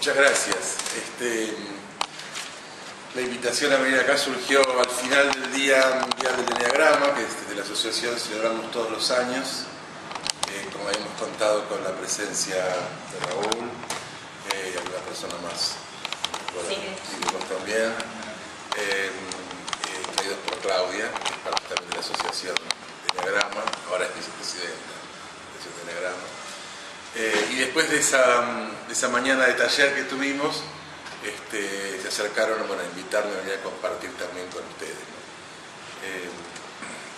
Muchas gracias. La invitación a venir acá surgió al final del Día Mundial del Eneagrama, que desde la asociación celebramos todos los años, como habíamos contado con la presencia de Raúl y alguna persona más. Bueno, y vos también, traídos por Claudia, que es parte también de la asociación de Eneagrama, ahora es vicepresidenta de la asociación de Eneagrama. Y después de esa mañana de taller que tuvimos, se acercaron a invitarme a venir a compartir también con ustedes, ¿no?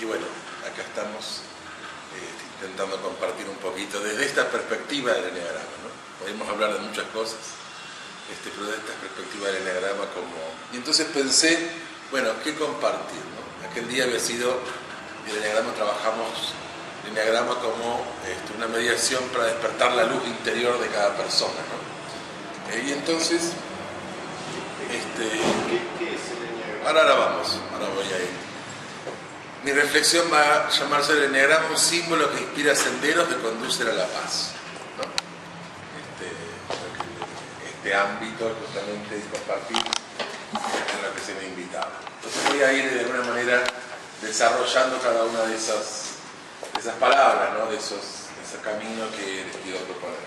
Y bueno, acá estamos intentando compartir un poquito desde esta perspectiva del eneagrama, ¿no? Podemos hablar de muchas cosas, pero de esta perspectiva del eneagrama Y entonces pensé, bueno, ¿qué compartir, no? Aquel día había sido, el eneagrama trabajamos el eneagrama como una mediación para despertar la luz interior de cada persona, ¿no? Y entonces, ¿Qué es el eneagrama? ahora voy a ir. Mi reflexión va a llamarse el eneagrama un símbolo que inspira senderos que conducen a la paz, ¿no? Este ámbito justamente de compartir en lo que se me invitaba. Entonces voy a ir de alguna manera desarrollando cada una de esas palabras, ¿no? de esos caminos que les quiero proponer.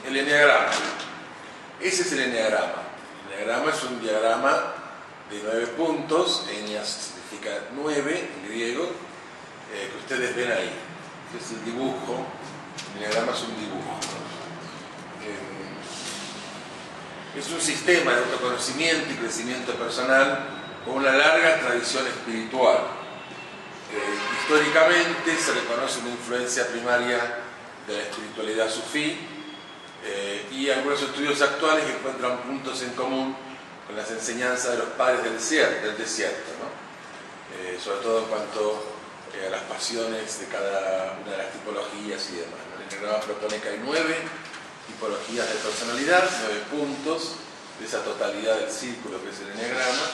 El eneagrama. Ese es el eneagrama. El eneagrama es un diagrama de 9 puntos. Eneas significa 9 en griego, que ustedes ven ahí. Este es el dibujo. El eneagrama es un dibujo, ¿no? Es un sistema de autoconocimiento y crecimiento personal con una larga tradición espiritual. Históricamente se reconoce una influencia primaria de la espiritualidad sufí y algunos estudios actuales encuentran puntos en común con las enseñanzas de los padres del desierto, ¿no? Sobre todo en cuanto a las pasiones de cada una de las tipologías y demás, ¿no? El eneagrama propone que hay 9 tipologías de personalidad, 9 puntos de esa totalidad del círculo que es el eneagrama.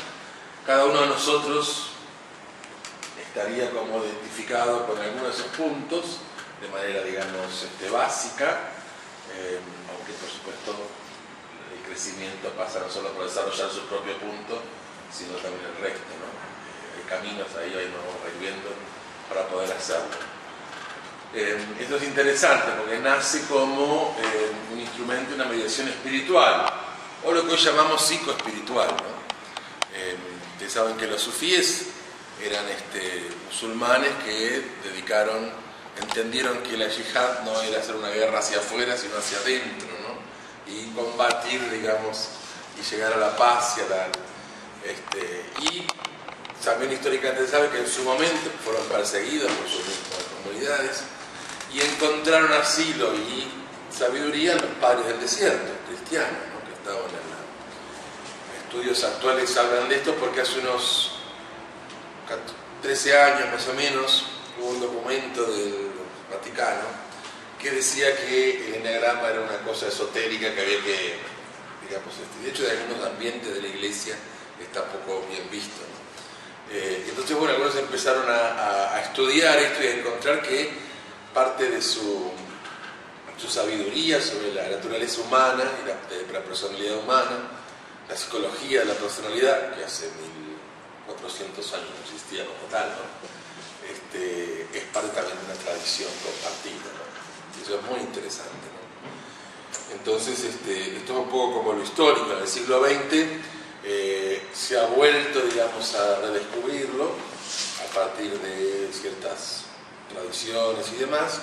Cada uno de nosotros estaría como identificado con algunos de esos puntos de manera, digamos, básica, aunque por supuesto el crecimiento pasa no solo por desarrollar su propio punto, sino también el resto, ¿no? Hay caminos ahí nos vamos a ir viendo para poder hacerlo. Esto es interesante porque nace como un instrumento de una mediación espiritual, o lo que hoy llamamos psicoespiritual, ¿no? Ustedes saben que los sufíes eran musulmanes que entendieron que la yihad no era hacer una guerra hacia afuera, sino hacia adentro, ¿no? Y combatir, digamos, y llegar a la paz y también históricamente se sabe que en su momento fueron perseguidos por sus mismas comunidades y encontraron asilo y sabiduría en los padres del desierto, cristianos, ¿no? Que estaban en estudios actuales hablan de esto porque hace unos 13 años más o menos hubo un documento del Vaticano que decía que el eneagrama era una cosa esotérica que había que, digamos, de hecho de algunos ambientes de la iglesia está poco bien visto, ¿no? Entonces, bueno, algunos empezaron a estudiar esto y a encontrar que parte de su sabiduría sobre la naturaleza humana y la personalidad humana, la psicología de la personalidad, que hace 1400 años no existía como tal, ¿no? Es parte también de una tradición compartida, ¿no? Y eso es muy interesante, ¿no? Entonces, esto es un poco como lo histórico. En el siglo XX se ha vuelto, digamos, a redescubrirlo a partir de ciertas tradiciones y demás.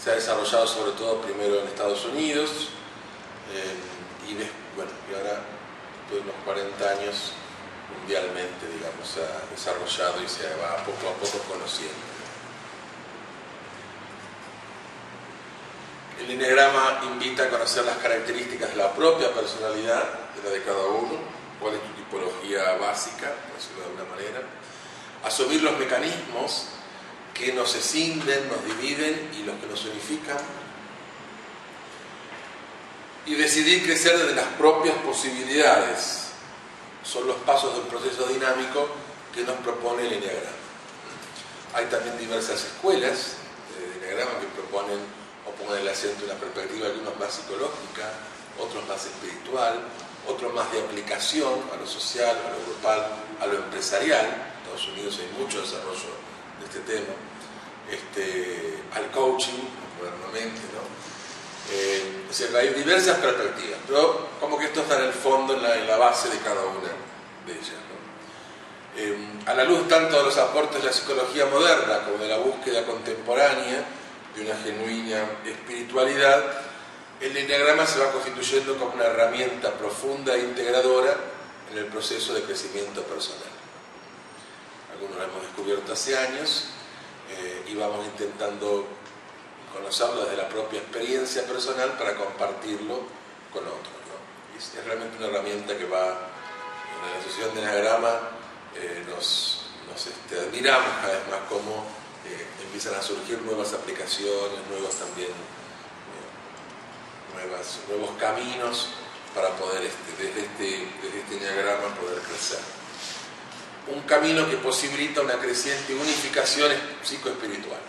Se ha desarrollado sobre todo primero en Estados Unidos y ahora, después de unos 40 años, mundialmente, digamos, se ha desarrollado y se va poco a poco conociendo. El eneagrama invita a conocer las características de la propia personalidad, de la de cada uno, cuál es tu tipología básica, por decirlo de alguna manera, asumir los mecanismos que nos escinden, nos dividen y los que nos unifican, y decidir crecer desde las propias posibilidades. Son los pasos del proceso dinámico que nos propone el eneagrama. Hay también diversas escuelas de eneagrama que proponen o ponen el acento en la perspectiva algunas más psicológica, otro es más espiritual, otro más de aplicación a lo social, a lo grupal, a lo empresarial. En Estados Unidos hay mucho desarrollo de este tema, al coaching, modernamente, ¿no? O sea, hay diversas perspectivas, pero como que esto está en el fondo, en la base de cada una de ellas, ¿no? A la luz tanto de los aportes de la psicología moderna como de la búsqueda contemporánea de una genuina espiritualidad, el enneagrama se va constituyendo como una herramienta profunda e integradora en el proceso de crecimiento personal. Algunos lo hemos descubierto hace años y vamos intentando conocerlo desde la propia experiencia personal para compartirlo con otros, ¿no? Es realmente una herramienta que va en la asociación de enneagrama. Nos admiramos cada vez más cómo empiezan a surgir nuevas aplicaciones, nuevos caminos para poder desde este enneagrama poder crecer. Un camino que posibilita una creciente unificación psicoespiritual.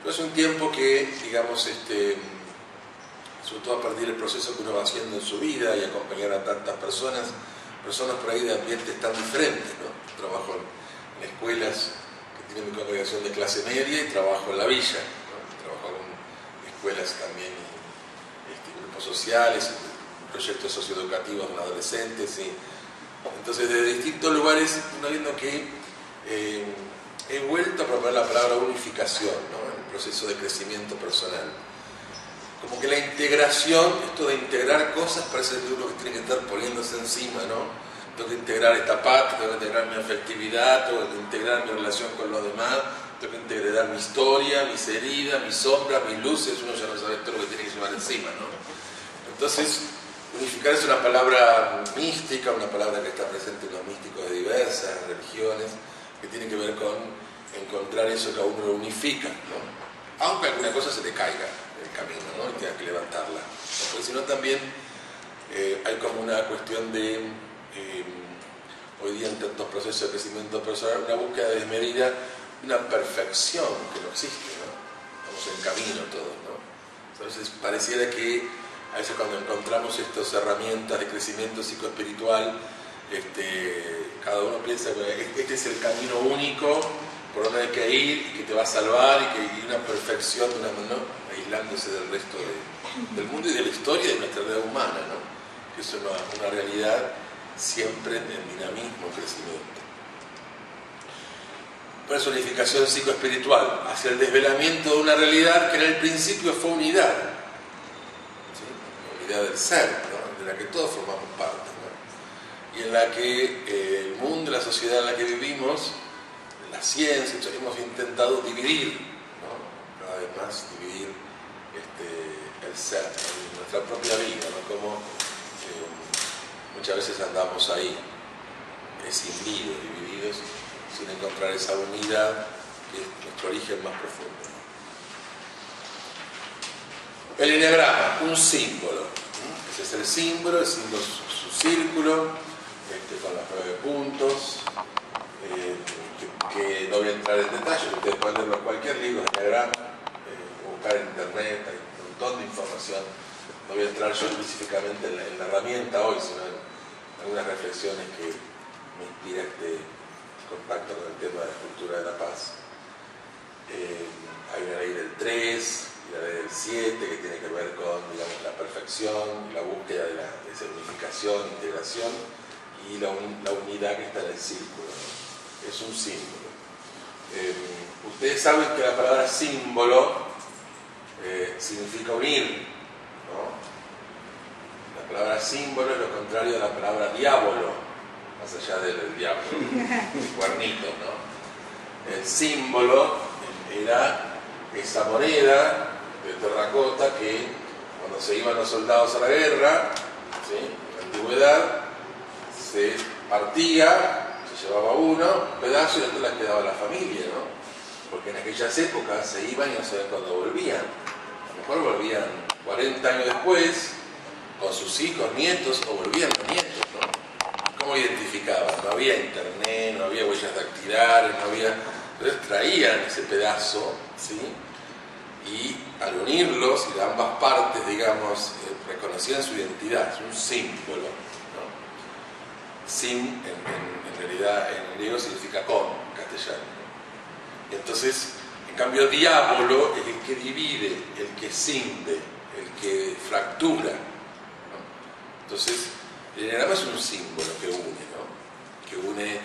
Pero es un tiempo que, digamos, sobre todo a partir del proceso que uno va haciendo en su vida y acompañar a tantas personas por ahí de ambientes tan diferentes, ¿no? Trabajo en escuelas que tienen una congregación de clase media y trabajo en la villa, ¿no? Trabajo en escuelas también, grupos sociales, proyectos socioeducativos con adolescentes, y entonces desde distintos lugares uno viendo que he vuelto a proponer la palabra unificación, ¿no? En el proceso de crecimiento personal. Como que la integración, esto de integrar cosas, parece que uno que tiene que estar poniéndose encima, ¿no? Tengo que integrar esta parte, tengo que integrar mi afectividad, tengo que integrar mi relación con los demás, tengo que integrar mi historia, mis heridas, mis sombras, mis luces. Uno ya no sabe todo lo que tiene que llevar encima, ¿no? Entonces, unificar es una palabra mística, una palabra que está presente en los místicos de diversas religiones, que tiene que ver con encontrar eso que a uno lo unifica, ¿no? Aunque alguna cosa se te caiga en el camino, ¿no? Y tengas que levantarla, ¿no? Porque si no también hay como una cuestión de, hoy día en tantos procesos de crecimiento personal, una búsqueda desmedida, una perfección que no existe, ¿no? Estamos en camino todos, ¿no? Entonces pareciera que a veces cuando encontramos estas herramientas de crecimiento psicoespiritual, cada uno piensa que este es el camino único por donde hay que ir y que te va a salvar y una perfección, ¿no? Aislándose del resto del mundo y de la historia y de nuestra vida humana, ¿no? Que es una realidad siempre en dinamismo, crecimiento. Personificación psicoespiritual, hacia el desvelamiento de una realidad que en el principio fue unidad, ¿sí? Unidad del ser, ¿no? De la que todos formamos parte, ¿no? Y en la que el mundo, la sociedad en la que vivimos, la ciencia, hemos intentado dividir, ¿no? Cada vez más dividir el ser, en nuestra propia vida, ¿no? Como muchas veces andamos ahí, escindidos, divididos, sin encontrar esa unidad que es nuestro origen más profundo. El enneagrama, un símbolo. Ese es el símbolo es su círculo, con las 9 puntos, que no voy a entrar en detalle, ustedes pueden leerlo en cualquier libro de enneagrama, buscar en internet, hay un montón de información. No voy a entrar yo específicamente en la herramienta hoy, sino en algunas reflexiones que me inspira este contacto con el tema de la cultura de la paz. Hay una ley del 3 y la ley del 7 que tiene que ver con, digamos, la perfección, la búsqueda de esa unificación, integración y la unidad que está en el círculo, ¿no? Es un símbolo. Ustedes saben que la palabra símbolo significa unir, ¿no? La palabra símbolo es lo contrario de la palabra diablo, más allá del diablo, el cuernito, ¿no? El símbolo era esa moneda de terracota que cuando se iban los soldados a la guerra, ¿sí? En la antigüedad, se partía, se llevaba un pedazo y después la quedaba la familia, ¿no? Porque en aquellas épocas se iban y no sabían cuándo volvían. A lo mejor volvían 40 años después, con sus hijos, nietos, o volvían los nietos, ¿no? ¿Cómo identificaban? No había internet, no había huellas dactilares, no había... Entonces traían ese pedazo, ¿sí? y al unirlos y de ambas partes, digamos, reconocían su identidad, es un símbolo, ¿no? Sim, en realidad en griego significa con, en castellano, ¿no? Y entonces, en cambio, diablo es el que divide, el que cinde, el que fractura, ¿no? Entonces, el eneagrama es un símbolo que une, ¿no? Que une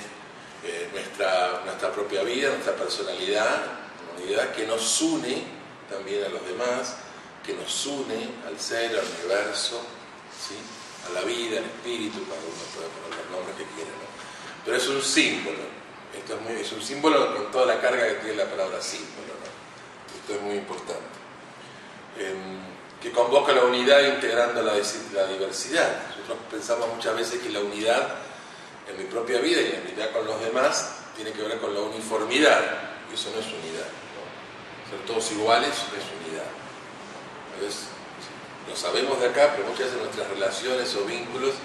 nuestra propia vida, nuestra personalidad, unidad, que nos une también a los demás, que nos une al ser, al universo, ¿sí? A la vida, al espíritu, cada uno puede poner los nombres que quiera, ¿no? Pero es un símbolo, esto es un símbolo con toda la carga que tiene la palabra símbolo, ¿no? Esto es muy importante. Que convoca la unidad integrando la diversidad. Nosotros pensamos muchas veces que la unidad en mi propia vida y la unidad con los demás tiene que ver con la uniformidad, y eso no es unidad, ¿no? Ser todos iguales no es unidad. A veces lo sabemos de acá, pero muchas veces en nuestras relaciones o vínculos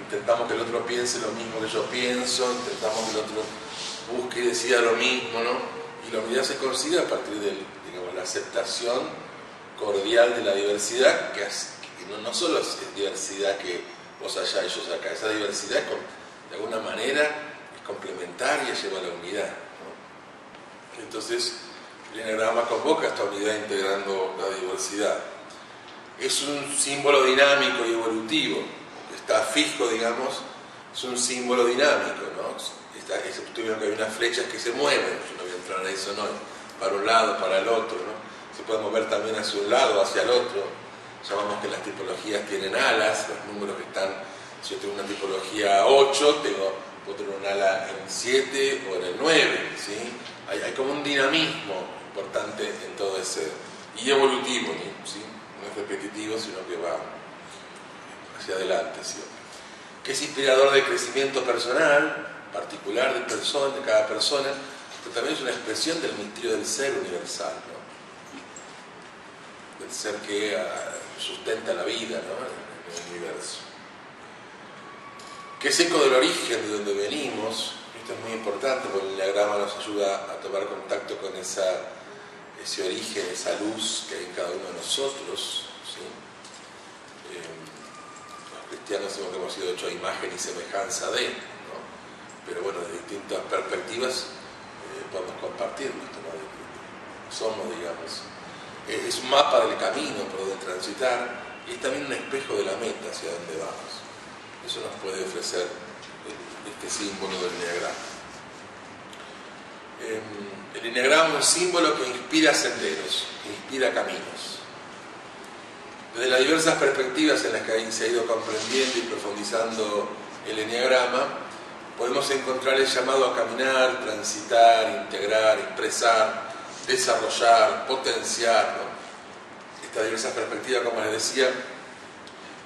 intentamos que el otro piense lo mismo que yo pienso, intentamos que el otro busque y decida lo mismo, ¿no? Y la unidad se consigue a partir de, digamos, la aceptación cordial de la diversidad, que no solo es diversidad que vos allá y yo acá, esa diversidad de alguna manera es complementaria, lleva a la unidad, ¿no? Entonces, el eneagrama convoca esta unidad integrando la diversidad. Es un símbolo dinámico y evolutivo, está fijo, digamos, es un símbolo dinámico, ¿no? Estoy viendo que hay unas flechas que se mueven, yo no voy a entrar en eso, ¿no? Para un lado, para el otro, ¿no? Se puede mover también hacia un lado, hacia el otro. Llamamos que las tipologías tienen alas, los números que están, si yo tengo una tipología 8, puedo tener un ala en 7 o en el 9, ¿sí? Hay como un dinamismo importante en todo ese, y evolutivo, ¿sí? No es repetitivo, sino que va hacia adelante, ¿sí? Que es inspirador de crecimiento personal, particular de cada persona, pero también es una expresión del misterio del ser universal, ¿no? Del ser que sustenta la vida, ¿no? En el universo. Que es eco del origen de donde venimos. Esto es muy importante porque el eneagrama nos ayuda a tomar contacto con ese origen, esa luz que hay en cada uno de nosotros, ¿sí? Los cristianos hemos sido hechos a imagen y semejanza de, ¿no? Pero bueno, de distintas perspectivas podemos compartirlo, ¿no? Somos, digamos, es un mapa del camino por donde transitar y es también un espejo de la meta hacia donde vamos. Eso nos puede ofrecer este símbolo del eneagrama. El eneagrama es un símbolo que inspira senderos, que inspira caminos. Desde las diversas perspectivas en las que se ha ido comprendiendo y profundizando el eneagrama, podemos encontrar el llamado a caminar, transitar, integrar, expresar, desarrollar, potenciar, ¿no? Estas diversas perspectivas, como les decía,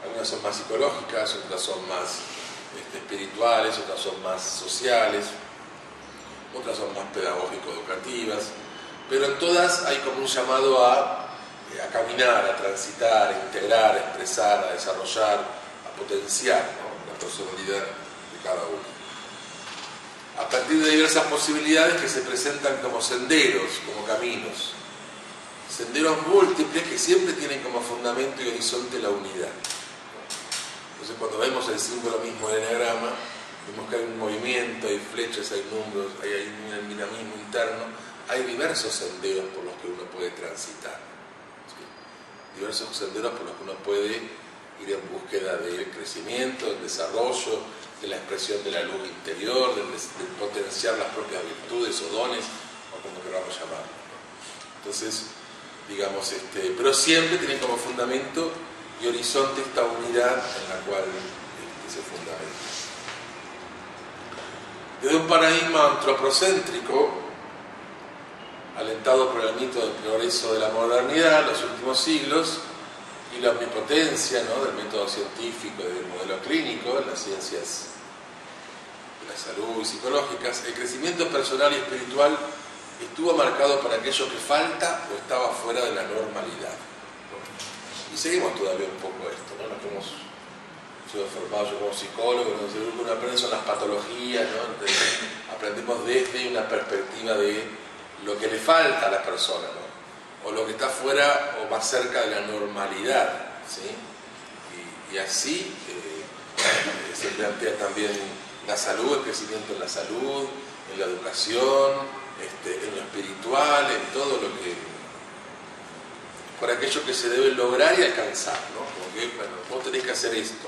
algunas son más psicológicas, otras son más espirituales, otras son más sociales, otras son más pedagógico-educativas, pero en todas hay como un llamado a caminar, a transitar, a integrar, a expresar, a desarrollar, a potenciar, ¿no? La personalidad de cada uno. A partir de diversas posibilidades que se presentan como senderos, como caminos. Senderos múltiples que siempre tienen como fundamento y horizonte la unidad. Entonces cuando vemos el símbolo mismo del eneagrama, vemos que hay un movimiento, hay flechas, hay números, hay un dinamismo interno, hay diversos senderos por los que uno puede transitar, ¿sí? Diversos senderos por los que uno puede ir en búsqueda del crecimiento, del desarrollo, de la expresión de la luz interior, de potenciar las propias virtudes o dones, o como queramos llamarlo, ¿no? Entonces, digamos, pero siempre tienen como fundamento y horizonte esta unidad en la cual se fundamenta. Desde un paradigma antropocéntrico, alentado por el mito del progreso de la modernidad, los últimos siglos, y la omnipotencia, ¿no?, del método científico y del modelo clínico en las ciencias de la salud y psicológicas, el crecimiento personal y espiritual estuvo marcado por aquello que falta o estaba fuera de la normalidad, ¿no? Y seguimos todavía un poco esto, ¿no? Nos hemos sido formados como psicólogos, lo que uno aprende son las patologías, ¿no? Aprendemos desde una perspectiva de lo que le falta a la persona, ¿no? o lo que está fuera o más cerca de la normalidad, ¿sí? Y así se plantea también la salud, el crecimiento en la salud, en la educación, en lo espiritual, en todo lo que, por aquello que se debe lograr y alcanzar, ¿no? Como que, bueno, vos tenés que hacer esto.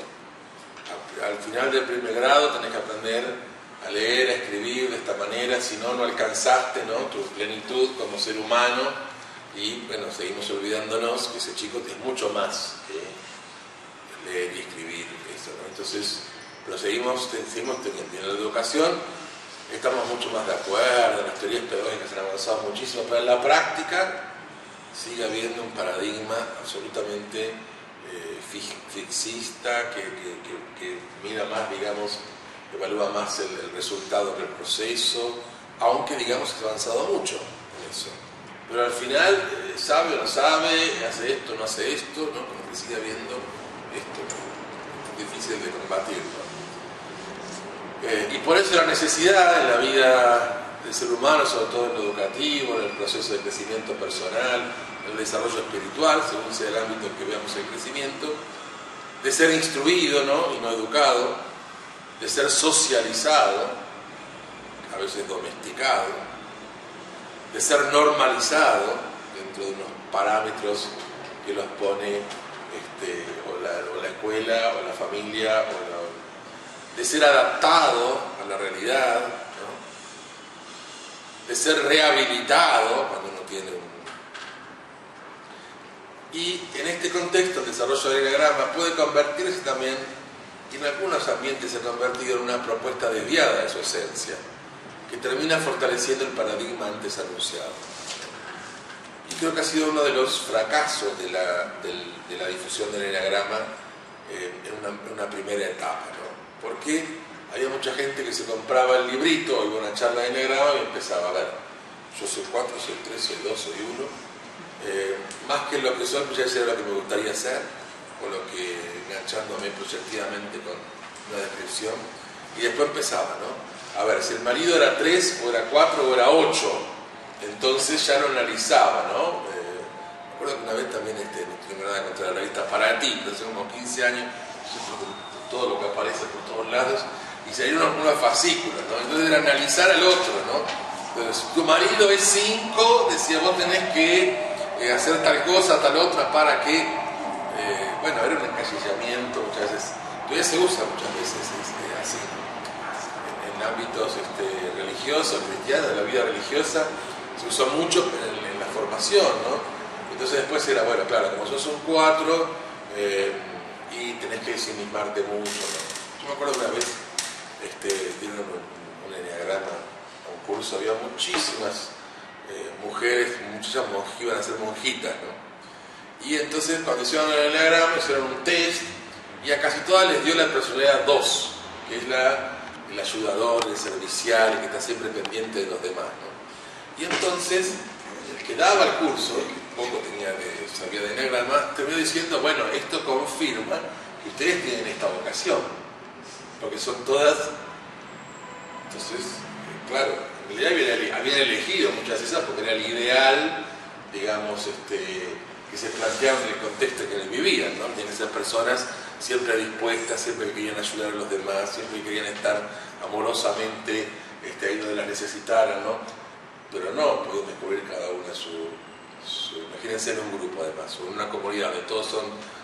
Al final del primer grado tenés que aprender a leer, a escribir de esta manera, si no, no alcanzaste, ¿no?, tu plenitud como ser humano. Y bueno, seguimos olvidándonos que ese chico es mucho más que leer y escribir, eso, ¿no? Entonces, pero seguimos teniendo. En la educación estamos mucho más de acuerdo, las teorías pedagógicas han avanzado muchísimo, pero en la práctica sigue habiendo un paradigma absolutamente fixista que mira más, digamos, evalúa más el resultado que el proceso, aunque, digamos, se ha avanzado mucho en eso. Pero al final, sabe o no sabe, hace esto o no hace esto, ¿no? Como que sigue habiendo esto, difícil de combatir, ¿no? Y por eso la necesidad en la vida del ser humano, sobre todo en lo educativo, en el proceso de crecimiento personal, en el desarrollo espiritual, según sea el ámbito en que veamos el crecimiento, de ser instruido, ¿no?, y no educado, de ser socializado, a veces domesticado, de ser normalizado dentro de unos parámetros que los pone o la escuela, o la familia, de ser adaptado a la realidad, ¿no?, de ser rehabilitado cuando uno tiene un... Y en este contexto el desarrollo del eneagrama puede convertirse también, y en algunos ambientes se ha convertido en una propuesta desviada de su esencia, que termina fortaleciendo el paradigma antes anunciado. Y creo que ha sido uno de los fracasos de la difusión del eneagrama en una primera etapa, ¿no? Porque había mucha gente que se compraba el librito, iba a una charla de eneagrama y empezaba a ver, yo soy 4, soy 3, soy 2, soy 1, más que lo que soy, pues ya sé lo que me gustaría hacer, o lo que, enganchándome proyectivamente con una descripción, y después empezaba, ¿no? A ver, si el marido era 3, o era 4, o era 8, entonces ya lo analizaba, ¿no? Me acuerdo que una vez también, no tengo nada contra la revista Para Ti, pero hace como 15 años, todo lo que aparece por todos lados, y salieron unos fascículos, ¿no? Entonces era analizar al otro, ¿no? Entonces, tu marido es 5, decía, vos tenés que hacer tal cosa, tal otra, para que, bueno, era un encasillamiento muchas veces, todavía se usa muchas veces así, en ámbitos religiosos, cristianos, de la vida religiosa, se usó mucho en la formación, ¿no? Entonces después era, bueno, claro, como sos un 4, y tenés que ensimismarte mucho, ¿no? Yo me acuerdo una vez, dieron un eneagrama, un curso, había muchísimas mujeres, muchas que iban a ser monjitas, ¿no? Y entonces cuando hicieron el eneagrama, hicieron un test, y a casi todas les dio la personalidad 2, que es el ayudador, el servicial, el que está siempre pendiente de los demás, ¿no? Y entonces, el que daba el curso, que poco sabía de eneagrama, terminó diciendo, bueno, esto confirma que ustedes tienen esta vocación, porque son todas. Entonces, claro, en realidad habían elegido muchas de esas porque era el ideal, digamos, que se planteaba en el contexto en que vivían, ¿no? Tienen que ser personas siempre dispuestas, siempre querían ayudar a los demás, siempre querían estar amorosamente ahí donde las necesitaran, ¿no? Pero no pueden descubrir cada una su imagínense en un grupo, además, o en una comunidad donde todos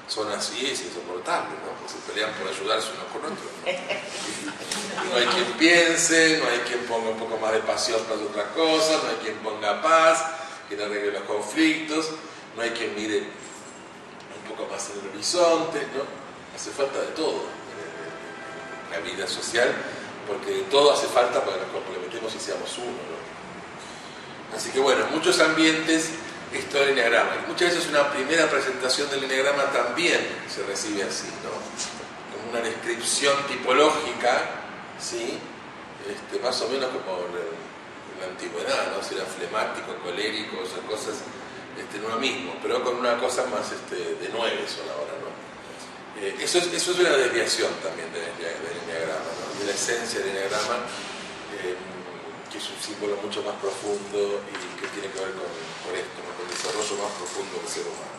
son así, es insoportable, ¿no? Porque se pelean por ayudarse unos con otros, ¿no? No hay quien piense, no hay quien ponga un poco más de pasión para otras cosas, no hay quien ponga paz, quien arregle los conflictos, no hay quien mire un poco más en el horizonte, ¿no? Hace falta de todo en la vida social, porque de todo hace falta para que nos complementemos y seamos uno, ¿no? Así que bueno, en muchos ambientes esto del eneagrama, y muchas veces una primera presentación del eneagrama también se recibe así, ¿no? Como una descripción tipológica, ¿sí? Más o menos como en la antigüedad, ¿no? Si era flemático, colérico, o sea, cosas en uno mismo, pero con una cosa más de 9 son ahora, ¿no? Eso es una desviación también del eneagrama, ¿no? De la esencia del eneagrama, que es un símbolo mucho más profundo y que tiene que ver con esto, ¿no? Con el desarrollo más profundo del ser humano.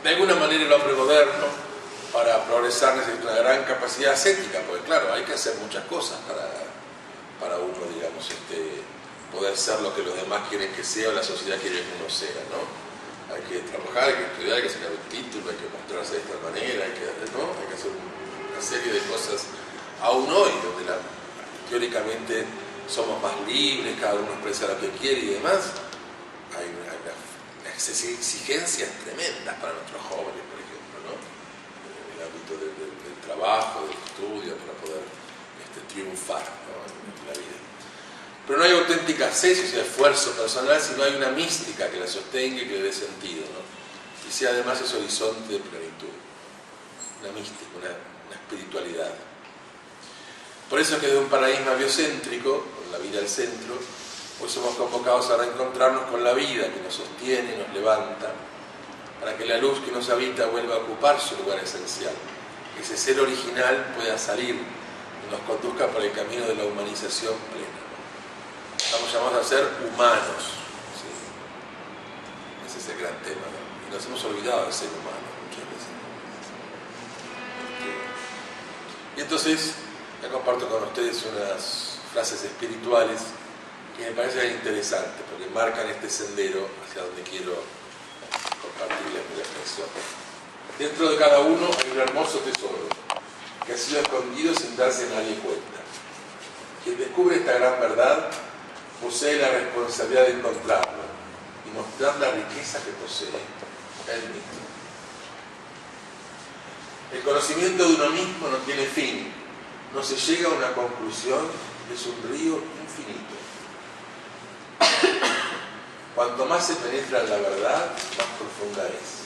De alguna manera el hombre moderno, para progresar, necesita una gran capacidad ascética, porque claro, hay que hacer muchas cosas para uno, digamos, poder ser lo que los demás quieren que sea o la sociedad quiere que uno sea, ¿no? Hay que trabajar, hay que estudiar, hay que sacar un título, hay que mostrarse de esta manera, hay que hacer una serie de cosas, aún hoy, donde teóricamente somos más libres, cada uno expresa lo que quiere y demás, hay unas exigencias tremendas para nuestros jóvenes, por ejemplo, ¿no? En el ámbito del trabajo, del estudio, para poder triunfar, ¿no? En la vida. Pero no hay auténtica acceso y esfuerzo personal si no hay una mística que la sostenga y que le dé sentido, ¿no? Y sea además ese horizonte de plenitud, una mística, una espiritualidad. Por eso es que de un paradigma biocéntrico, con la vida al centro, hoy somos convocados a reencontrarnos con la vida que nos sostiene, nos levanta, para que la luz que nos habita vuelva a ocupar su lugar esencial, que ese ser original pueda salir y nos conduzca por el camino de la humanización plena. Estamos llamados a ser humanos, ¿sí? Ese es el gran tema, ¿no? Y nos hemos olvidado de ser humanos muchas veces. Y entonces, ya comparto con ustedes unas frases espirituales que me parecen interesantes, porque marcan este sendero hacia donde quiero compartirles mi reflexión. Dentro de cada uno hay un hermoso tesoro, que ha sido escondido sin darse a nadie cuenta. Quien descubre esta gran verdad posee la responsabilidad de encontrarlo y mostrar la riqueza que posee él mismo. El conocimiento de uno mismo no tiene fin, no se llega a una conclusión, es un río infinito. Cuanto más se penetra en la verdad, más profunda es.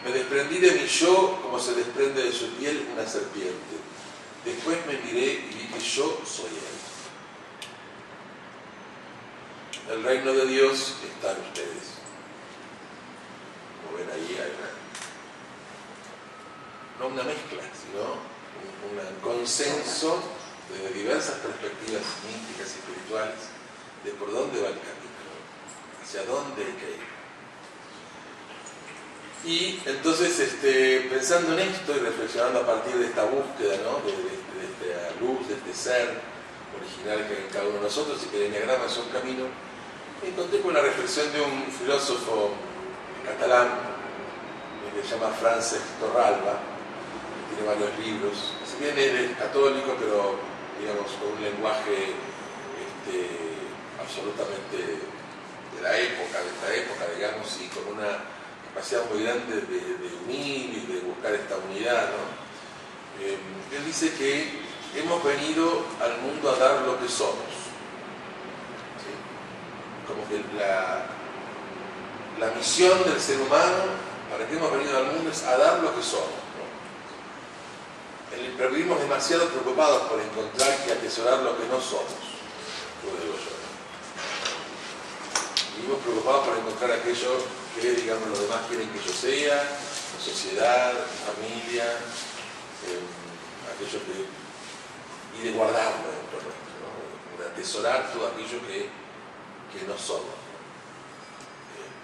Me desprendí de mi yo como se desprende de su piel una serpiente. Después me miré y vi que yo soy él. El reino de Dios está en ustedes. Como ven ahí hay no una mezcla, sino un consenso desde diversas perspectivas místicas y espirituales de por dónde va el camino, hacia dónde hay que ir. Y entonces, pensando en esto y reflexionando a partir de esta búsqueda, ¿no? de esta luz, de este ser original que hay en cada uno de nosotros, y que el Enneagrama es un camino, me encontré con la reflexión de un filósofo catalán que se llama Francesc Torralba, que tiene varios libros. Si bien él es católico, pero digamos con un lenguaje absolutamente de la época, de esta época, digamos, y con una capacidad muy grande de unir y de buscar esta unidad, ¿no? Él dice que hemos venido al mundo a dar lo que somos. ¿Sí? Como que la misión del ser humano, para que hemos venido al mundo, es a dar lo que somos, ¿no? Pero vivimos demasiado preocupados por encontrar y atesorar lo que no somos, lo digo yo. Vivimos preocupados por encontrar aquello que, digamos, los demás quieren que yo sea, la sociedad, la familia, aquello que... y de guardarlo dentro nuestro, ¿no? De atesorar todo aquello que no somos.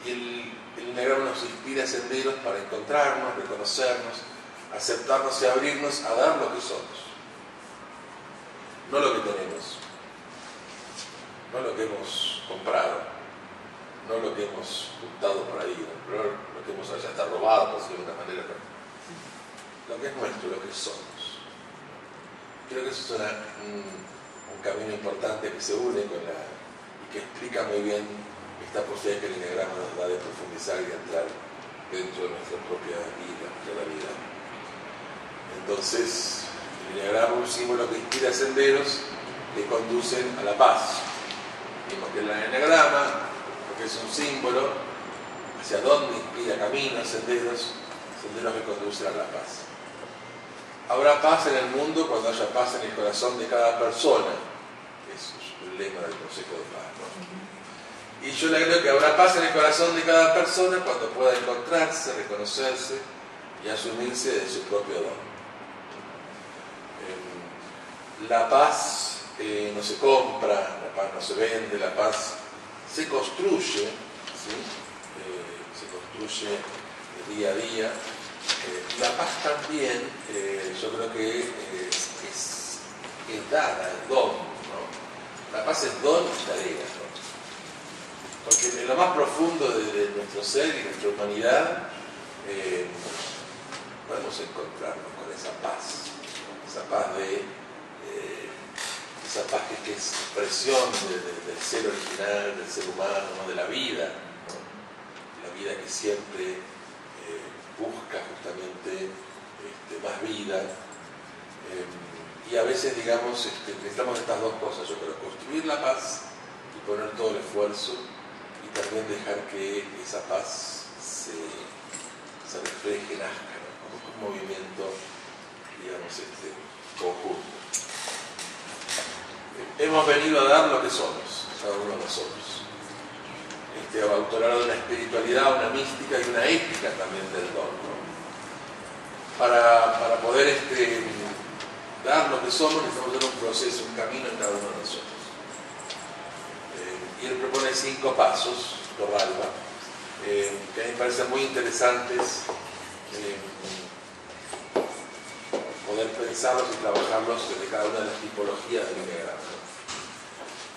Y el Enneagrama nos inspira senderos para encontrarnos, reconocernos, aceptarnos y abrirnos a dar lo que somos. No lo que tenemos, no lo que hemos comprado, no lo que hemos juntado por ahí, no lo que hemos ya está robado, por decirlo de una manera, lo que es nuestro, lo que somos. Creo que eso es un camino importante que se une con y que explica muy bien esta posibilidad que el Enneagrama nos da de profundizar y de entrar dentro de nuestra propia vida, nuestra realidad. Entonces, el Enneagrama es un símbolo que inspira senderos que conducen a la paz. Vimos que el Enneagrama, porque es un símbolo hacia dónde inspira caminos, senderos que conducen a la paz. Habrá paz en el mundo cuando haya paz en el corazón de cada persona. Eso es el lema del Consejo de Paz, ¿no? Y yo le agrego que habrá paz en el corazón de cada persona cuando pueda encontrarse, reconocerse y asumirse de su propio don. la paz no se compra, la paz no se vende, la paz se construye, ¿sí? Se construye día a día. La paz también, yo creo que es dada, es don, ¿no? La paz es don y tarea, ¿no? Porque en lo más profundo de nuestro ser y nuestra humanidad podemos encontrarnos con esa paz esa paz que es expresión del ser original, del ser humano, ¿no? De la vida, ¿no? La vida que siempre busca justamente más vida, y a veces, digamos, necesitamos estas dos cosas, yo creo: construir la paz y poner todo el esfuerzo, y también dejar que esa paz se refleje, nazca, ¿no? Como un movimiento, digamos, conjunto. Hemos venido a dar lo que somos, cada uno de nosotros, autorado de una espiritualidad, una mística y una ética también del don, ¿no? Para poder dar lo que somos, necesitamos hacer un proceso, un camino en cada uno de nosotros. Y él propone 5 pasos, Torralba, que a mí me parecen muy interesantes, poder pensarlos y trabajarlos desde cada una de las tipologías del enneagrama.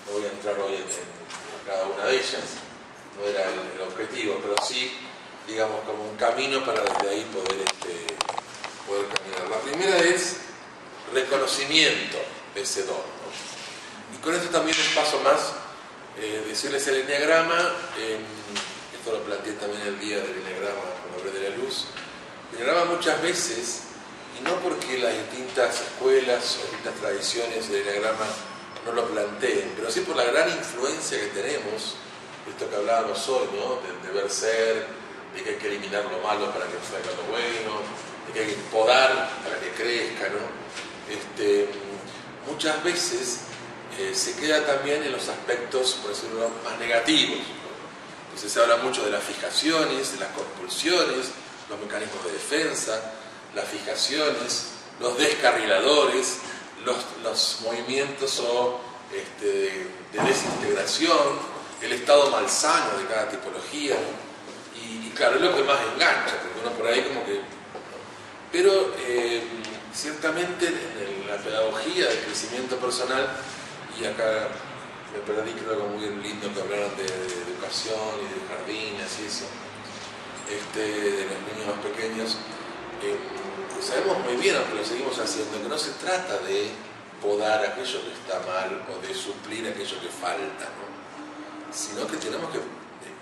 No voy a entrar hoy en cada una de ellas, no era el objetivo, pero sí, digamos, como un camino para desde ahí poder caminar. La primera es reconocimiento de ese don, ¿no? Y con esto también un paso más, decirles el enneagrama, esto lo planteé también el día del enneagrama cuando hablé de la luz. El enneagrama muchas veces, y no porque las distintas escuelas o distintas tradiciones del enneagrama no lo planteen, pero sí por la gran influencia que tenemos, esto que hablábamos hoy, ¿no? De ver ser, de que hay que eliminar lo malo para que salga lo bueno, de que hay que podar para que crezca, ¿no? Muchas veces se queda también en los aspectos, por decirlo, más negativos, ¿no? Entonces se habla mucho de las fijaciones, de las compulsiones, los mecanismos de defensa, las fijaciones, los descarriladores, los movimientos de desintegración, el estado malsano de cada tipología, ¿no? Y claro, es lo que más engancha, porque uno por ahí como que... Pero ciertamente en la pedagogía del crecimiento personal, y acá me perdí, creo que muy lindo que hablaron de educación y de jardines y eso, de los niños más pequeños, sabemos muy bien, aunque lo seguimos haciendo, que no se trata de podar aquello que está mal o de suplir aquello que falta, ¿no? Sino que tenemos que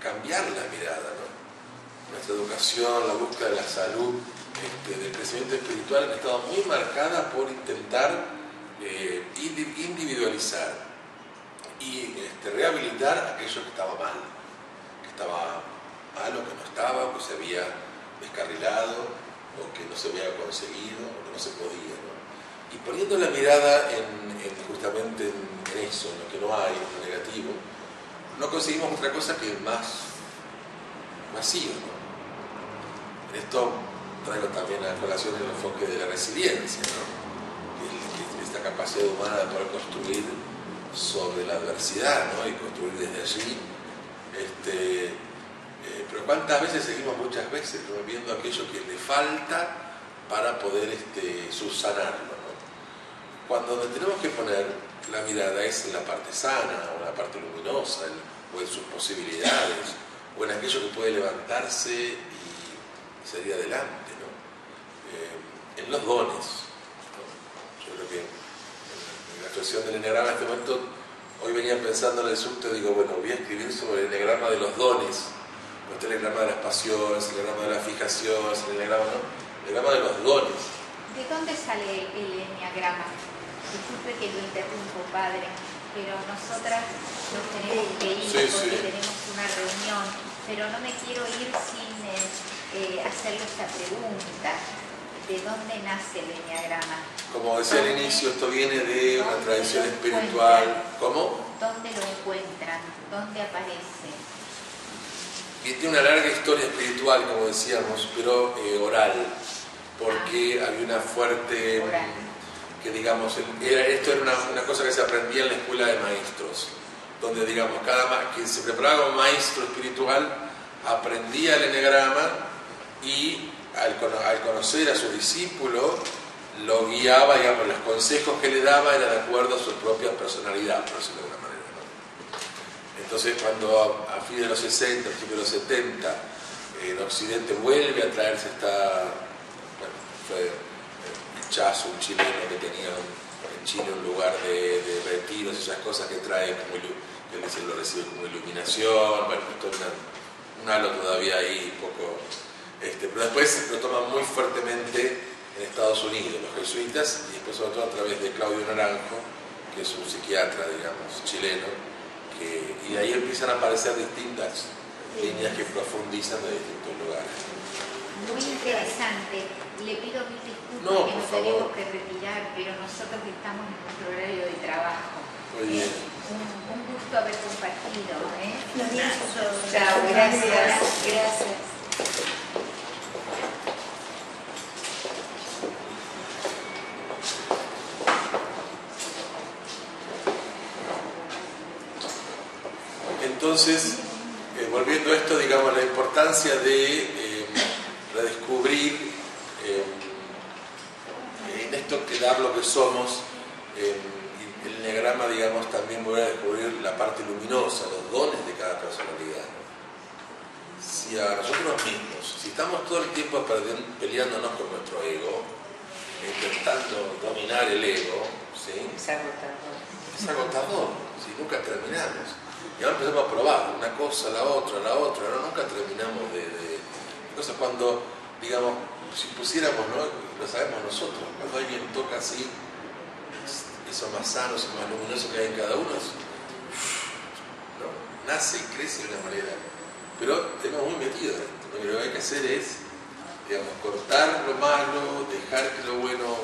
cambiar la mirada, ¿no? Nuestra educación, la búsqueda de la salud, del crecimiento espiritual han estado muy marcada por intentar individualizar y rehabilitar aquello que estaba mal o que no estaba, o que se había descarrilado, o que no se había conseguido, o que no se podía, ¿no? Y poniendo la mirada justamente en eso, en lo que no hay, en lo negativo, no conseguimos otra cosa que más vacío, ¿no? En esto traigo también a colación el enfoque de la resiliencia, ¿no? Esta capacidad humana de poder construir sobre la adversidad, ¿no? Y construir desde allí. Pero cuántas veces seguimos muchas veces, ¿no? Viendo aquello que le falta para poder subsanarlo, ¿no? Cuando donde tenemos que poner la mirada es en la parte sana, o en la parte luminosa, o en sus posibilidades, o en aquello que puede levantarse y salir adelante, ¿no? En los dones, ¿no? Yo creo que en la expresión del enneagrama en este momento, hoy venía pensando en el subte, digo, bueno, voy a escribir sobre el enneagrama de los dones, no está el enneagrama de las pasiones, el enneagrama de las fijaciones, el enneagrama de los dones. ¿De dónde sale el enneagrama? Disculpe que lo interrumpo, padre, pero nosotras nos tenemos que ir porque tenemos una reunión, pero no me quiero ir sin hacerle esta pregunta. ¿De dónde nace el enneagrama? Como decía al inicio, esto viene de una tradición espiritual. ¿Cómo? ¿Dónde lo encuentran? ¿Dónde aparece? Y tiene una larga historia espiritual, como decíamos, pero oral, porque había una fuerte que digamos, esto era una cosa que se aprendía en la escuela de maestros, donde digamos, quien se preparaba como maestro espiritual aprendía el eneagrama y al conocer a su discípulo lo guiaba, digamos, los consejos que le daba eran de acuerdo a su propia personalidad, por decirlo de alguna manera, ¿no? Entonces cuando a fines de los 60, principios de los 70, en Occidente vuelve a traerse fue Chazo, un chileno que tenía en Chile un lugar de retiros y esas cosas que trae, que él lo recibe como iluminación, bueno, esto es un halo todavía ahí poco, pero después lo toman muy fuertemente en Estados Unidos, los jesuitas, y después sobre todo a través de Claudio Naranjo, que es un psiquiatra, digamos, chileno, y ahí empiezan a aparecer distintas líneas que profundizan de distintos lugares. Muy interesante. Le pido mil disculpas No, que nos por tenemos favor. que retirar, pero nosotros estamos en nuestro horario de trabajo. Muy bien. Un gusto haber compartido. Chao, gracias. Gracias. Entonces, volviendo a esto, digamos, la importancia de redescubrir en esto que dar lo que somos, el eneagrama, digamos, también volver a descubrir la parte luminosa, los dones de cada personalidad. Si a nosotros mismos, si estamos todo el tiempo peleándonos con nuestro ego, intentando dominar el ego, ¿sí? Es agotador. Es agotador, si nunca terminamos. Y ahora empezamos a probar una cosa, la otra, ¿no? Nunca terminamos de cosas cuando, digamos, si pusiéramos, ¿no? Lo sabemos nosotros, cuando alguien toca así, eso más sano, eso más luminoso que hay en cada uno, ¿no? Nace y crece de una manera. Pero tenemos muy metido en esto, ¿no? Y lo que hay que hacer es, digamos, cortar lo malo, dejar que lo bueno,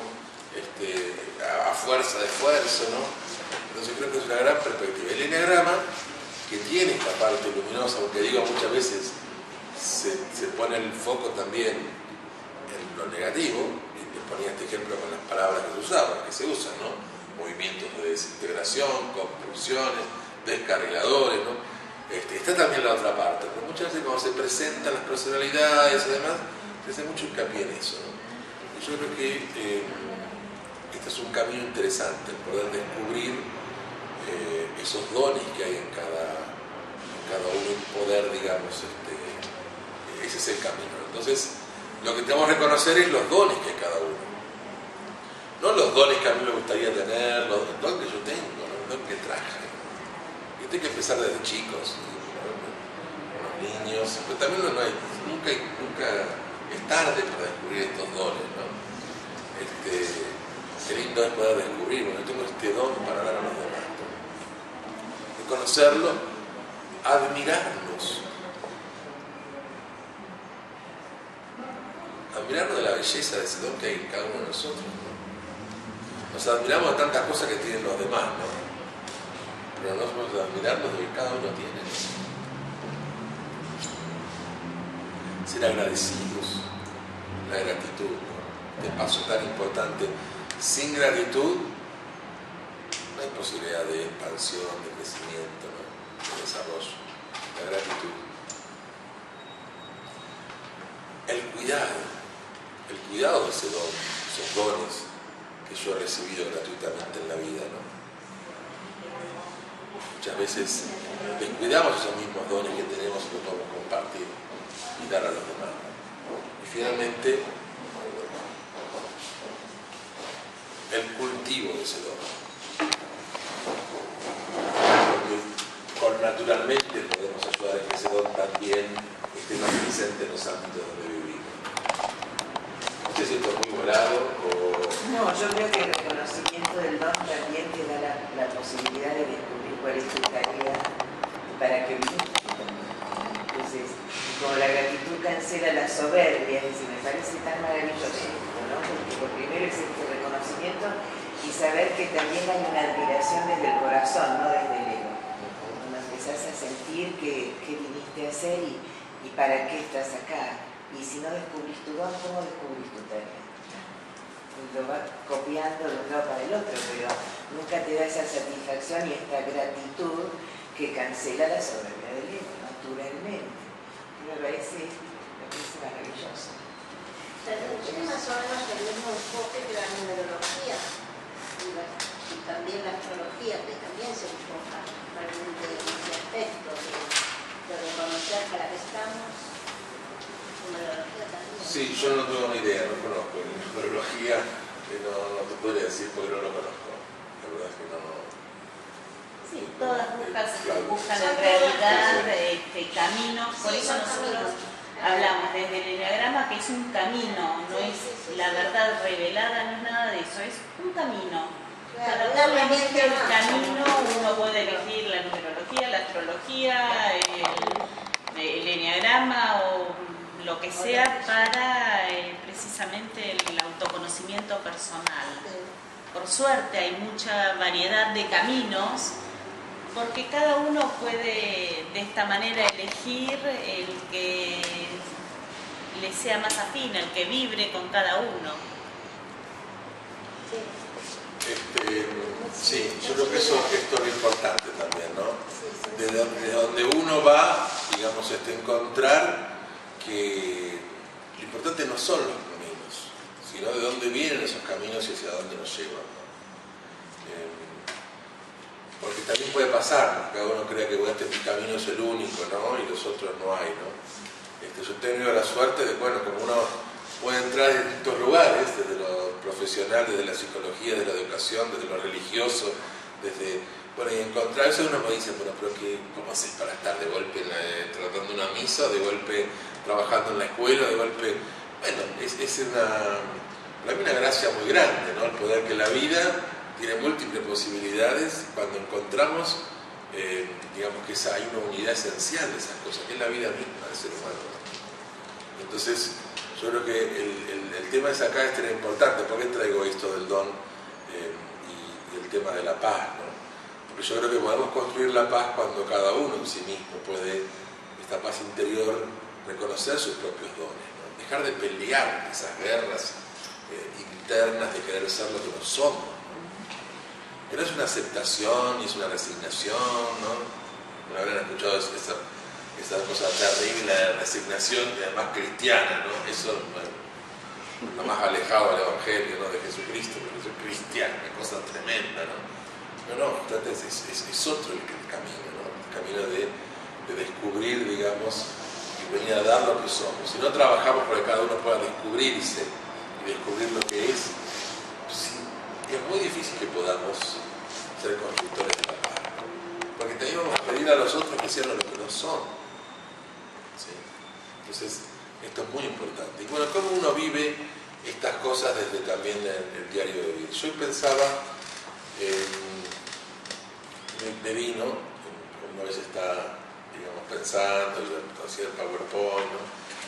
a fuerza de esfuerzo, ¿no? Entonces creo que es una gran perspectiva. El eneagrama, que tiene esta parte luminosa, porque digo muchas veces se pone el foco también en lo negativo, y te ponía este ejemplo con las palabras que se usan, ¿no? Movimientos de desintegración, compulsiones, descarriladores, ¿no? Está también la otra parte, pero muchas veces cuando se presentan las personalidades y demás, se hace mucho hincapié en eso, ¿no? Y yo creo que este es un camino interesante, poder descubrir esos dones que hay en cada uno y poder, digamos, ese es el camino. Entonces, lo que tenemos que reconocer es los dones que hay cada uno. No los dones que a mí me gustaría tener, los dones que yo tengo, los dones que traje. Y esto hay que empezar desde chicos, ¿no? Con los niños, pero también nunca es tarde para descubrir estos dones, ¿no? Qué lindo es poder descubrir, bueno, yo tengo este don para dar a los demás. Conocerlo, admirarnos de la belleza de ese don que hay en cada uno de nosotros, ¿no? Nos admiramos de tantas cosas que tienen los demás, ¿no? Pero no podemos admirarnos de lo que cada uno tiene. Ser agradecidos, la gratitud, ¿no? Este paso tan importante. Sin gratitud no hay posibilidad de expansión, de crecimiento, ¿no? De desarrollo, la gratitud. El cuidado de ese don, esos dones que yo he recibido gratuitamente en la vida, ¿no? Muchas veces descuidamos esos mismos dones que tenemos y los podemos compartir y dar a los demás. Y finalmente, el cultivo de ese don. Naturalmente podemos ayudar a que ese don también esté más presente en los ámbitos donde vivimos. ¿Usted se siente muy volado? No, yo creo que el reconocimiento del don también te da la posibilidad de descubrir cuál es tu tarea y para qué viniste. Entonces, como la gratitud cancela la soberbia, es decir, me parece tan maravilloso esto, ¿no? Porque lo primero es este reconocimiento y saber que también hay una admiración desde el corazón, no desde el ego. Empezás a sentir qué viniste a hacer y para qué estás acá. Y si no descubrís tu don, ¿cómo descubrís tu tarea? lo vas copiando de un lado para el otro, pero nunca te da esa satisfacción y esta gratitud que cancela la soberbia del ego, naturalmente. Me parece maravilloso. Tiene más o menos el mismo enfoque que la numerología y también la astrología, que también se enfoca realmente en ese aspecto de reconocer para qué estamos. Numerología también. Sí, yo no tengo ni idea, no conozco la numerología, no te podría decir porque no lo conozco. La verdad es que no. Sí, todas buscan en Son realidad todas. caminos, por Sí, eso son nosotros caminos. hablamos desde el enneagrama que es un camino, no Sí, es sí, sí, la sí. verdad revelada, no es nada de eso, es un camino. Claro, Cada uno realmente elige el más. camino, uno puede elegir la numerología, la astrología, el enneagrama o lo que sea para precisamente el autoconocimiento personal. Por suerte hay mucha variedad de caminos, porque cada uno puede de esta manera elegir el que le sea más afín, el que vibre con cada uno. Sí, yo creo que esto es lo importante también, ¿no? Desde donde uno va, digamos, encontrar que lo importante no son los caminos, sino de dónde vienen esos caminos y hacia dónde nos llevan, ¿no? Porque también puede pasar, ¿no? Cada uno cree que este camino es el único, ¿no? Y los otros no hay, ¿no? Yo he tenido la suerte de, bueno, como uno puede entrar en distintos lugares, desde lo profesional, desde la psicología, desde la educación, desde lo religioso, desde, bueno, y encontrar eso uno me dice, bueno, pero ¿cómo haces para estar de golpe tratando una misa, de golpe trabajando en la escuela, de golpe, bueno, para mí una gracia muy grande, ¿no? El poder que la vida tiene múltiples posibilidades cuando encontramos, digamos que hay una unidad esencial de esas cosas, que es la vida misma del ser humano, ¿no? Entonces, yo creo que el tema es acá es tan importante. ¿Por qué traigo esto del don y el tema de la paz, ¿no? Porque yo creo que podemos construir la paz cuando cada uno en sí mismo puede, esta paz interior, reconocer sus propios dones, ¿no? Dejar de pelear esas guerras internas de querer ser lo que no somos, ¿no? Que no es una aceptación ni es una resignación, ¿no? Bueno, habrán escuchado esa cosa terrible de resignación y además cristiana, ¿no? Eso, bueno, lo más alejado del Evangelio, ¿no? De Jesucristo, porque eso es cristiano, una cosa tremenda, ¿no? No, es otro el camino, ¿no? El camino de descubrir, digamos, y venir a dar lo que somos. Si no trabajamos para que cada uno pueda descubrirse y descubrir lo que es, sí, es muy difícil que podamos ser constructores de la paz, ¿no? Porque también vamos a pedir a los otros que sean lo que no son. ¿Sí? Entonces, esto es muy importante. Y bueno, ¿cómo uno vive estas cosas desde también el diario de vivir? Yo pensaba, me vino, una vez está, digamos, pensando, y hacía el PowerPoint, ¿no?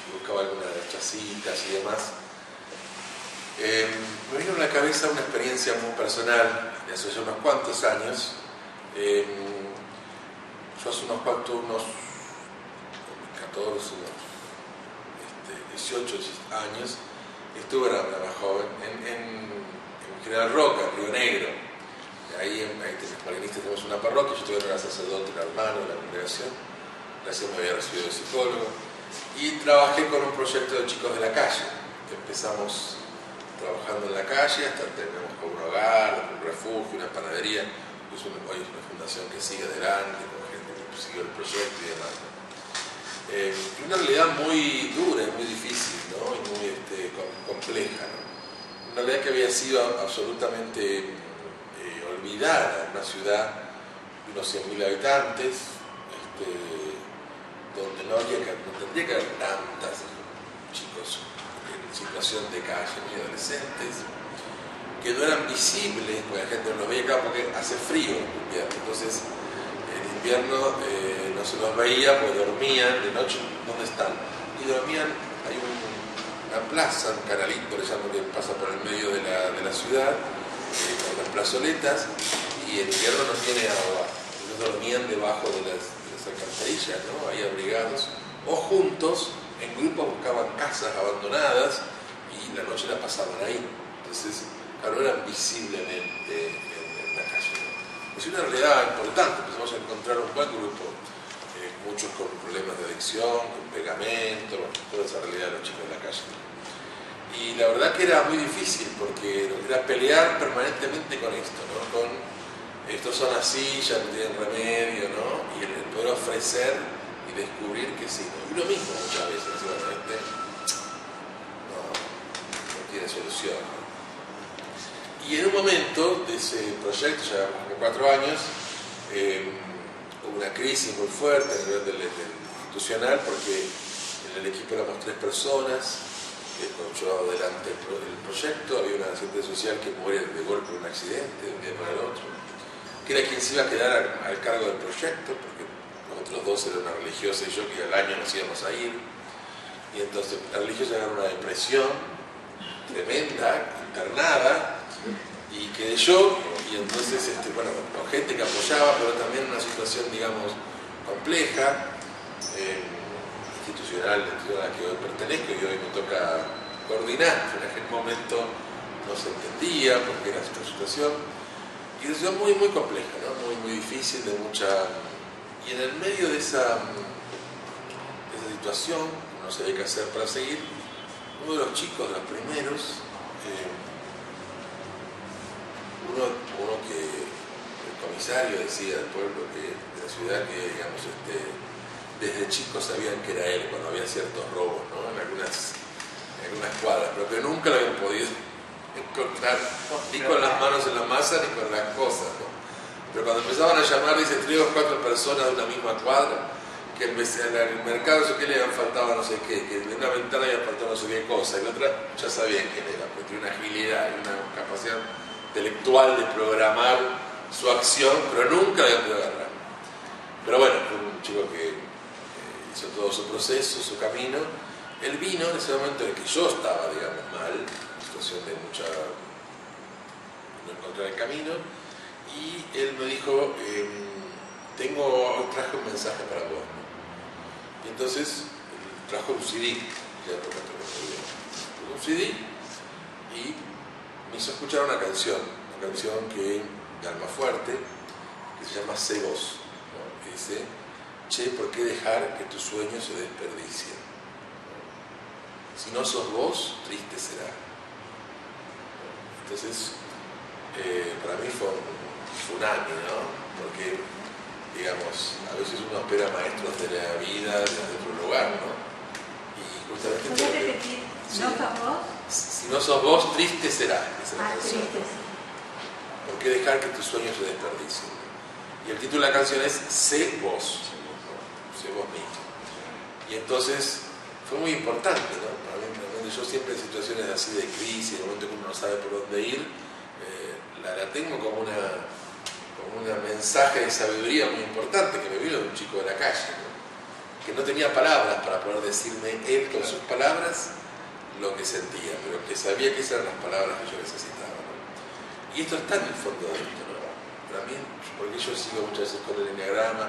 Y buscaba algunas de las citas y demás. Me vino a la cabeza una experiencia muy personal de hace ya unos cuantos años. Yo hace unos 14, 18 años, estuve, era más joven, en General Roca, Río Negro. Ahí en Marianistas tenemos una parroquia, yo estuve en el sacerdote, el hermano de la congregación, recién me había recibido de psicólogo, y trabajé con un proyecto de chicos de la calle. Empezamos trabajando en la calle, hasta tenemos con un hogar, un refugio, una panadería. Hoy es una fundación que sigue adelante, con gente que siguió el proyecto y demás, ¿no? Una realidad muy dura y muy difícil, ¿no? Y muy compleja, ¿no? Una realidad que había sido absolutamente olvidada, una ciudad de unos 100.000 habitantes, donde no tendría que haber tantos chicos en situación de calle, ni adolescentes, que no eran visibles, porque la gente no los veía acá porque hace frío en invierno. Entonces, en invierno no se los veía porque dormían de noche. ¿Dónde están? Y dormían, hay una plaza, un canalito, le llaman, que pasa por el medio de la ciudad, con las plazoletas, y en invierno no tiene agua. Ellos dormían debajo de las alcantarillas, ¿no? Ahí abrigados, o juntos, en grupo buscaban casas abandonadas y la noche la pasaban ahí. Entonces, claro, no eran visibles en la calle, ¿no? Es una realidad importante, empezamos a encontrar un buen grupo, muchos con problemas de adicción, con pegamento, toda esa realidad de los chicos en la calle. Y la verdad que era muy difícil, porque era pelear permanentemente con esto, ¿no? Con estos son así, ya no tienen remedio, ¿no? Y el poder ofrecer y descubrir que sí, ¿no? Y lo mismo muchas veces, seguramente, no tiene solución, ¿no? Y en un momento de ese proyecto, ya como 4 años, hubo una crisis muy fuerte a nivel del institucional, porque en el equipo éramos 3 personas, cuando llevaba adelante el proyecto, había una asistente social que muere de golpe en un accidente de un día para el otro, que era quien se iba a quedar al cargo del proyecto, porque los otros 2 eran una religiosa y yo, que al año nos íbamos a ir. Y entonces la religiosa agarró una depresión tremenda, internada, y quedé yo, y entonces, bueno, con gente que apoyaba, pero también en una situación, digamos, compleja, institucional, a la que hoy pertenezco y hoy me toca coordinar, pero en aquel momento no se entendía porque era esta situación. Y una situación muy, muy compleja, ¿no? Muy, muy difícil, de mucha... Y en el medio de esa situación, no sabía qué hacer para seguir, uno de los chicos, de los primeros, uno que el comisario decía del pueblo, de la ciudad, que digamos, desde chicos sabían que era él cuando había ciertos robos, ¿no? en algunas cuadras, pero que nunca lo habían podido encontrar ni con las manos en la masa ni con las cosas, ¿no? Pero cuando empezaban a llamar, dice, 3 o 4 personas de una misma cuadra, que en el mercado, no sé qué, le habían faltado no sé qué, que en una ventana le habían faltado no sé qué cosa, y la otra ya sabían quién era, porque tenía una agilidad y una capacidad intelectual de programar su acción, pero nunca la habían podido agarrar. Pero bueno, fue un chico que hizo todo su proceso, su camino. Él vino en ese momento en el que yo estaba, digamos, mal, en situación de mucha... no encontrar el camino, y él me dijo, traje un mensaje para vos, ¿no? Y entonces trajo un CD, ya por un CD, y me hizo escuchar una canción que, de Almafuerte, que se llama Sé Vos, ¿no? Que dice, che, ¿por qué dejar que tus sueños se desperdicien? Si no sos vos, triste será. Entonces, para mí fue un tsunami, ¿no? Porque, digamos, a veces uno espera maestros de la vida desde otro lugar, ¿no? Y justamente... ¿Puedes repetir? Sí. ¿No sos vos? Si no sos vos, triste será. Triste. ¿Por qué dejar que tus sueños se desperdicien? Y el título de la canción es Sé Vos, ¿no? Sé vos mismo. Y entonces fue muy importante, ¿no? Para mí, yo siempre en situaciones así de crisis, en el momento que uno no sabe por dónde ir, la tengo como una mensaje de sabiduría muy importante que me vino de un chico de la calle, ¿no? Que no tenía palabras para poder decirme él con sus palabras lo que sentía, pero que sabía que esas eran las palabras que yo necesitaba, ¿no? Y esto está en el fondo de esto, ¿no? Para mí, porque yo sigo muchas veces con el enneagrama,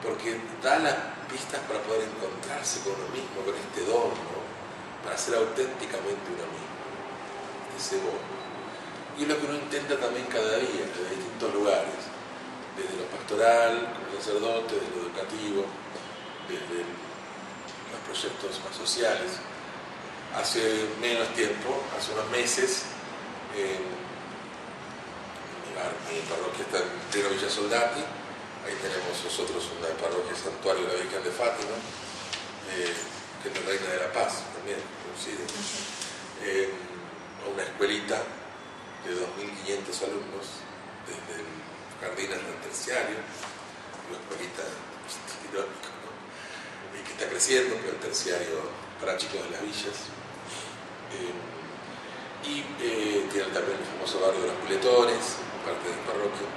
porque da las pistas para poder encontrarse con uno mismo, con este don, ¿no? Para ser auténticamente uno mismo, ese vos. Y es lo que uno intenta también cada día, desde distintos lugares, desde lo pastoral, como sacerdote, desde lo educativo, desde los proyectos más sociales. Hace menos tiempo, hace unos meses, mi parroquia está en pleno Villa Soldati. Ahí tenemos nosotros una parroquia Santuario de la Virgen de Fátima, que es la Reina de la Paz, también coincide. Una escuelita de 2.500 alumnos, desde el jardín hasta el terciario, una escuelita irónica, ¿no? Y que está creciendo, pero el terciario para chicos de las villas. Tienen también el famoso barrio de los Piletones, parte de mi parroquia,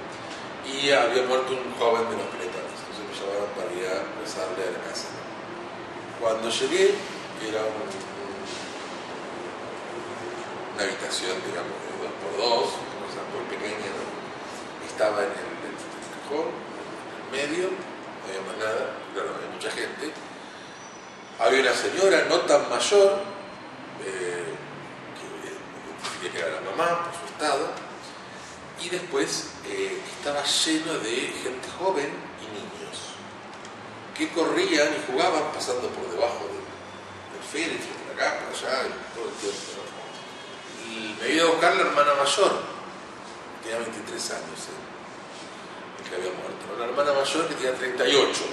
y había muerto un joven de los Piletones, entonces me llamaron para ir a rezarle a la casa, ¿no? Cuando llegué, era una habitación, digamos, de 2x2, una cosa muy pequeña, ¿no? Estaba en el cajón, en el medio, no había más nada, claro, había mucha gente. Había una señora no tan mayor, que era la mamá Y después estaba lleno de gente joven y niños que corrían y jugaban pasando por debajo del féretro, por acá, por allá, y todo el tiempo, ¿no? Y me iba a buscar la hermana mayor, tenía 23 años, el que había muerto, ¿no? La hermana mayor que tenía 38,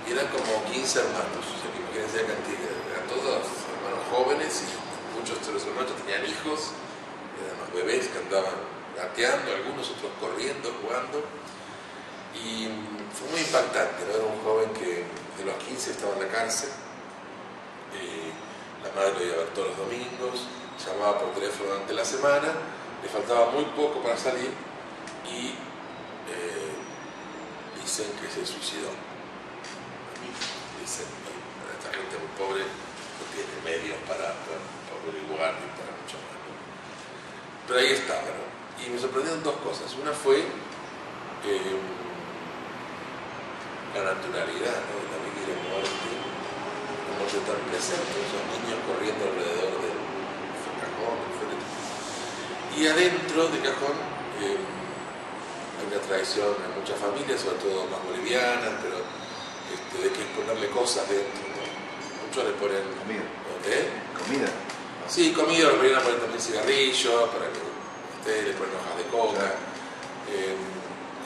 y eran como 15 hermanos, o sea que imagínense la cantidad, eran todos hermanos jóvenes y muchos de los hermanos tenían hijos, eran los bebés que andaban gateando, algunos otros corriendo, jugando, y fue muy impactante, ¿no? Era un joven que de los 15 estaba en la cárcel, la madre lo iba a ver todos los domingos, llamaba por teléfono durante la semana, le faltaba muy poco para salir y dicen que se suicidó. Dicen que esta gente muy pobre no tiene medios para averiguar ni para mucho más, ¿no? Pero ahí estaba, ¿no? Y me sorprendieron dos cosas. Una fue la naturalidad, ¿no? De la vida y la muerte, como se tan presente, esos niños corriendo alrededor del cajón, del féretro. Y adentro del cajón hay una tradición en muchas familias, sobre todo más bolivianas, pero de que es ponerle cosas dentro, ¿no? Muchos le ponen Comida. comida. Sí, comida, le ponen también cigarrillos para que le ponen hojas de coca. Claro.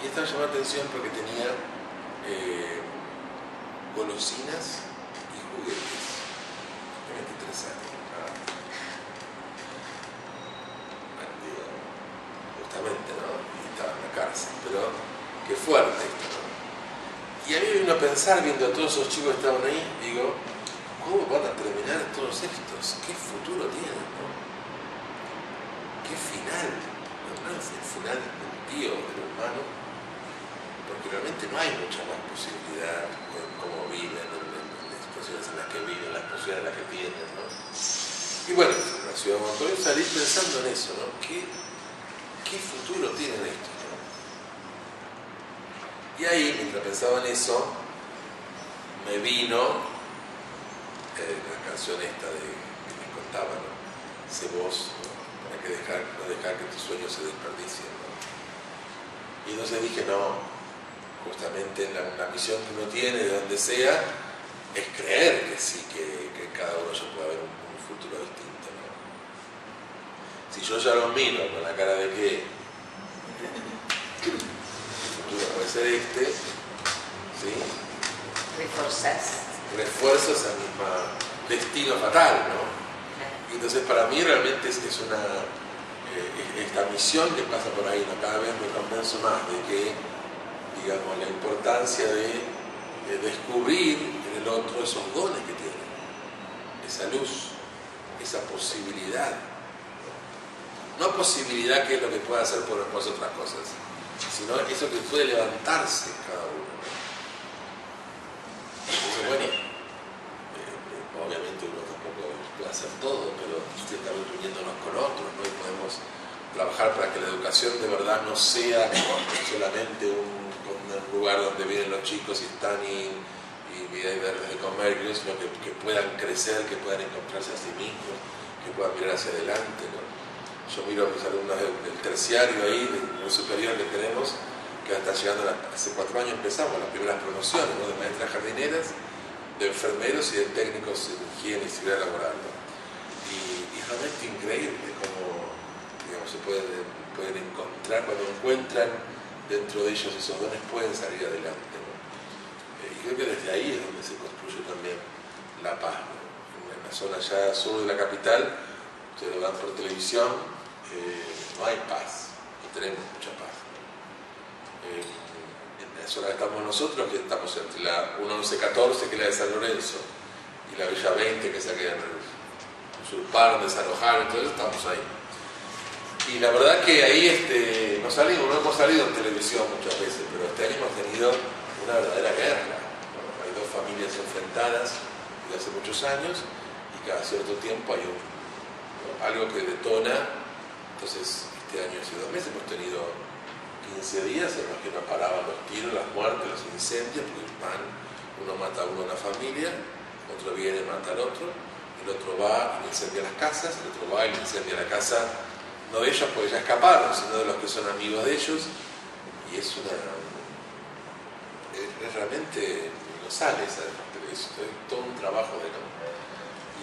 Y esta me llamó la atención porque tenía golosinas y juguetes. 23 años. Bueno, digo, justamente, ¿no? Y estaba en la cárcel, pero qué fuerte esto, ¿no? Y a mí me vino a pensar, viendo a todos esos chicos que estaban ahí, digo, ¿cómo van a terminar todos estos? ¿Qué futuro tienen, no? ¿Qué final? No es el final del tío, del hermano, porque realmente no hay mucha más posibilidad en cómo viven, en las situaciones en las que viven, las posibilidades en las que tienen, ¿no? Y bueno, en la ciudad de Montoya salí pensando en eso, ¿no? ¿Qué futuro tienen estos, no? Y ahí, mientras pensaba en eso, me vino la canción esta que me contaba, ¿no? Sé vos, ¿no? Para que no dejar que tus sueños se desperdicien, ¿no? Y entonces dije, no, justamente la misión que uno tiene, de donde sea, es creer que sí, que cada uno ya puede haber un futuro distinto, ¿no? Si yo ya lo miro con la cara de que el futuro puede ser este, ¿sí? Refuerzo esa misma destino fatal, ¿no? Y entonces para mí realmente es esta misión que pasa por ahí, ¿no? Cada vez me convenzo más de que, digamos, la importancia de descubrir en el otro esos dones que tiene, esa luz, esa posibilidad. No posibilidad que es lo que puede hacer por después otras cosas, sino eso que puede levantarse cada uno. Entonces, bueno, obviamente uno tampoco puede hacer todo, pero estamos uniéndonos con otros, ¿no? Y podemos trabajar para que la educación de verdad no sea solamente un lugar donde vienen los chicos y están y darles de comer, sino que puedan crecer, que puedan encontrarse a sí mismos, que puedan mirar hacia adelante, ¿no? Yo miro a mis alumnos del terciario ahí, del superior que tenemos, que hasta llegando hace 4 años empezamos las primeras promociones, ¿no? De maestras jardineras, de enfermeros y de técnicos en higiene y seguridad laboral, ¿no? Y es realmente increíble cómo, digamos, se pueden encontrar, cuando encuentran dentro de ellos esos dones, pueden salir adelante, ¿no? Y creo que desde ahí es donde se construye también la paz, ¿no? En la zona ya sur de la capital, ustedes lo dan por televisión, no hay paz, no tenemos mucha paz, ¿no? En la zona que estamos nosotros, que estamos entre la 1114, que es la de San Lorenzo, y la Villa 20, que es la que usurparon, desalojaron, entonces estamos ahí. Y la verdad que ahí no hemos salido en televisión muchas veces, pero este año hemos tenido una verdadera guerra, ¿no? Hay 2 familias enfrentadas desde hace muchos años y cada cierto tiempo hay algo que detona. Entonces este año, hace 2 meses, hemos tenido 15 días en los que no paraban los tiros, las muertes, los incendios, porque uno mata a uno en la familia, otro viene y mata al otro, el otro va y le incendia las casas, el otro va y le incendia la casa no de ellos porque ya escaparon, sino de los que son amigos de ellos, y es realmente no sale, es todo un trabajo de campo.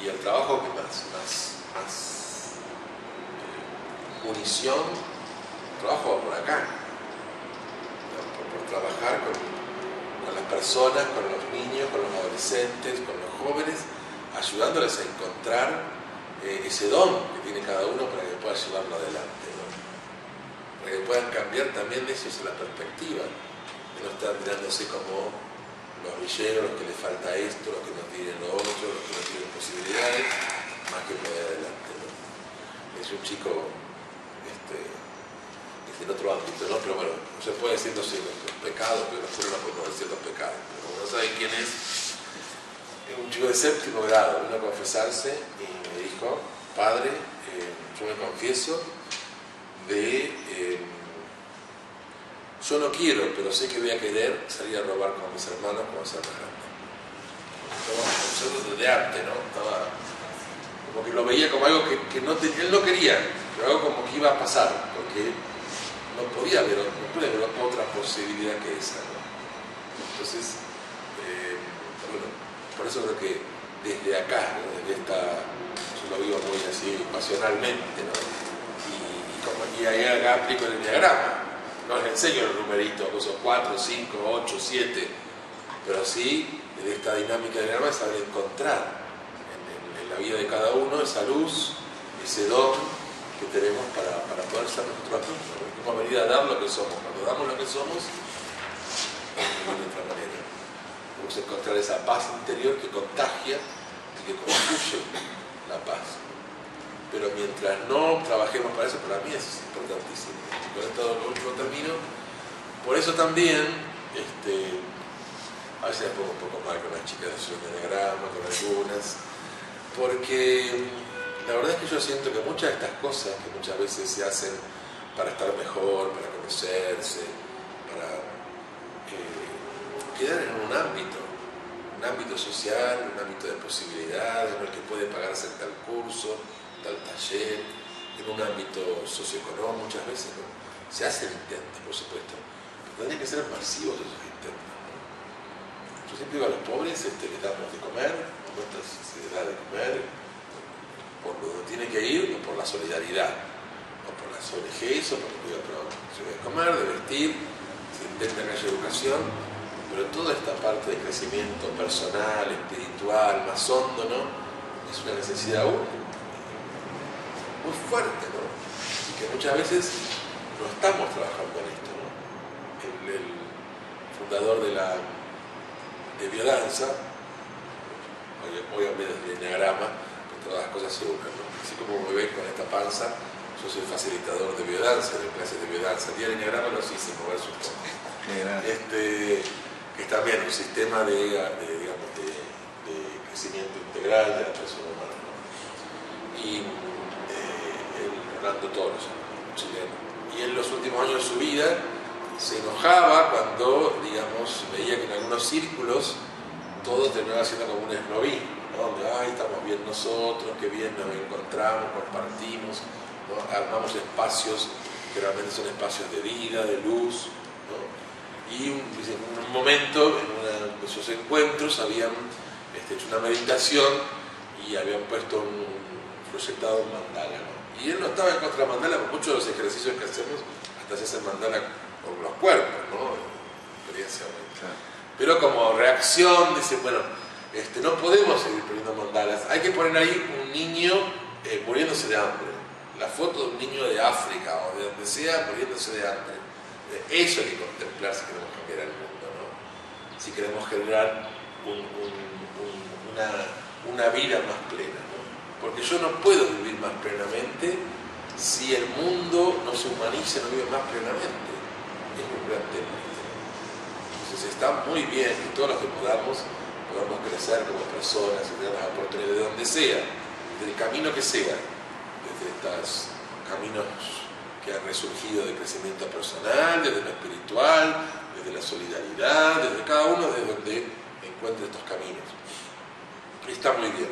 Y el trabajo que más munición, trabajo por acá, por trabajar con las personas, con los niños, con los adolescentes, con los jóvenes, ayudándoles a encontrar ese don que tiene cada uno para que pueda llevarlo adelante, ¿no? Para que puedan cambiar también ellos en la perspectiva, de no estar mirándose como los villeros, los que les falta esto, los que no tienen lo otro, los que no tienen posibilidades, más que poder adelante, ¿no? Es un chico en otro ámbito, ¿no? Pero bueno, no se puede decir los pecados, pero nosotros no podemos decir los pecados. Pero como no saben quién es un chico de 7º grado, vino a confesarse y me dijo: padre, yo me confieso yo no quiero, pero sé que voy a querer salir a robar con mis hermanos cuando sea más grande. Estaba de arte, ¿no? Estaba como que lo veía como algo que él no quería, pero algo como que iba a pasar, porque no puede haber otra posibilidad que esa, ¿no? Entonces, bueno, por eso creo que desde acá, ¿no? Yo lo vivo muy así pasionalmente, ¿no? Y ahí acá aplico el enneagrama. No les enseño los numeritos, que son 4, 5, 8, 7, pero sí, de esta dinámica del enneagrama, saber encontrar en la vida de cada uno esa luz, ese don que tenemos para poder ser nosotros mismos, ¿no? Hemos venido a dar lo que somos. Cuando damos lo que somos, vamos a vivir de otra manera. Vamos a encontrar esa paz interior que contagia y que construye la paz. Pero mientras no trabajemos para eso, para mí eso es importantísimo. Y con esto lo último termino. Por eso también, a veces me pongo un poco mal con las chicas de enneagrama, con algunas, porque la verdad es que yo siento que muchas de estas cosas que muchas veces se hacen para estar mejor, para conocerse, para quedar en un ámbito social, un ámbito de posibilidades, en el que puede pagarse tal curso, tal taller, en un ámbito socioeconómico muchas veces, ¿no? Se hacen intentos, por supuesto, pero tendrían que ser masivos esos intentos, ¿no? Yo siempre digo a los pobres, les damos de comer, se les da de comer por donde tiene que ir, o por la solidaridad, o por las ONGs, o por se de comer, de vestir, se intenta que haya educación, pero toda esta parte de crecimiento personal, espiritual, más hondo, ¿no? Es una necesidad muy fuerte, ¿no? Y que muchas veces no estamos trabajando en esto, ¿no? El fundador de biodanza, hoy hablé del enneagrama, pero todas las cosas se unen, ¿no? Así como me ven con esta panza, yo soy facilitador de biodanza, de clases de biodanza. El día del enneagrama los hice mover sus cosas. Que es también un sistema de crecimiento integral de la persona humana, ¿no? Y Orlando Toros, chileno. Y en los últimos años de su vida se enojaba cuando, digamos, veía que en algunos círculos todo terminaba siendo como un esnovismo, ¿no? Donde, estamos bien nosotros, qué bien nos encontramos, compartimos, ¿no? Armamos espacios que realmente son espacios de vida, de luz, ¿no? Y en un momento, en uno de esos encuentros, habían hecho una meditación y habían proyectado un mandala, ¿no? Y él no estaba en contra de mandala, porque muchos de los ejercicios que hacemos hasta se hacen mandala con los cuerpos, ¿no? Experiencialmente. Claro. Pero como reacción, dice, bueno, no podemos seguir poniendo mandalas, hay que poner ahí un niño muriéndose de hambre, la foto de un niño de África o de donde sea muriéndose de hambre. Eso hay que contemplar si queremos cambiar el mundo, ¿no? Si queremos generar una vida más plena, ¿no? Porque yo no puedo vivir más plenamente si el mundo no se humaniza, no vive más plenamente. Es un gran tema. Entonces está muy bien que todos los que podamos crecer como personas y tener las oportunidades de donde sea, del camino que sea, desde estos caminos que han resurgido de crecimiento personal, desde lo espiritual, desde la solidaridad, desde cada uno de donde encuentre estos caminos. Está muy bien,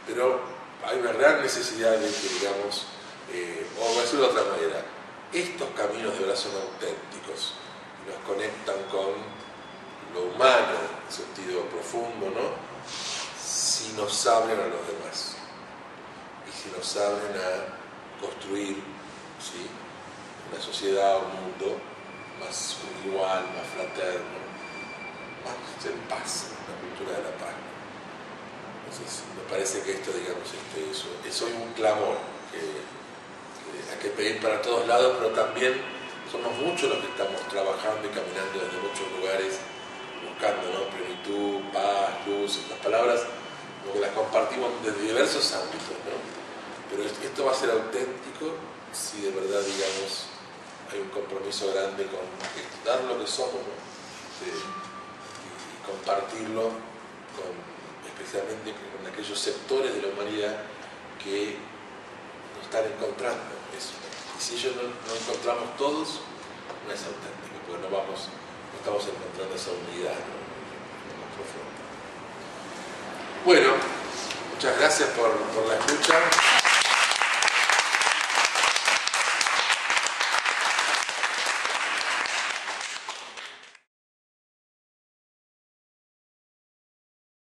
pero hay una gran necesidad de que, digamos, o voy a decirlo de otra manera, estos caminos de verdad son auténticos, nos conectan con lo humano, en sentido profundo, ¿no? Si nos abren a los demás y si nos abren a construir, ¿sí?, una sociedad, un mundo más igual, más fraterno, más en paz, una cultura de la paz. Entonces, me parece que esto, digamos, es hoy un clamor que hay que pedir para todos lados, pero también somos muchos los que estamos trabajando y caminando desde muchos lugares, buscando, ¿no?, plenitud, paz, luz. Las palabras como que las compartimos desde diversos ámbitos, ¿no? Pero esto va a ser auténtico si de verdad, digamos, hay un compromiso grande con dar lo que somos, ¿no?, y compartirlo especialmente con aquellos sectores de la humanidad que nos están encontrando eso. Y si ellos no encontramos todos, no es auténtico, porque no estamos encontrando esa unidad, ¿no?, más profunda. Bueno, muchas gracias por la escucha.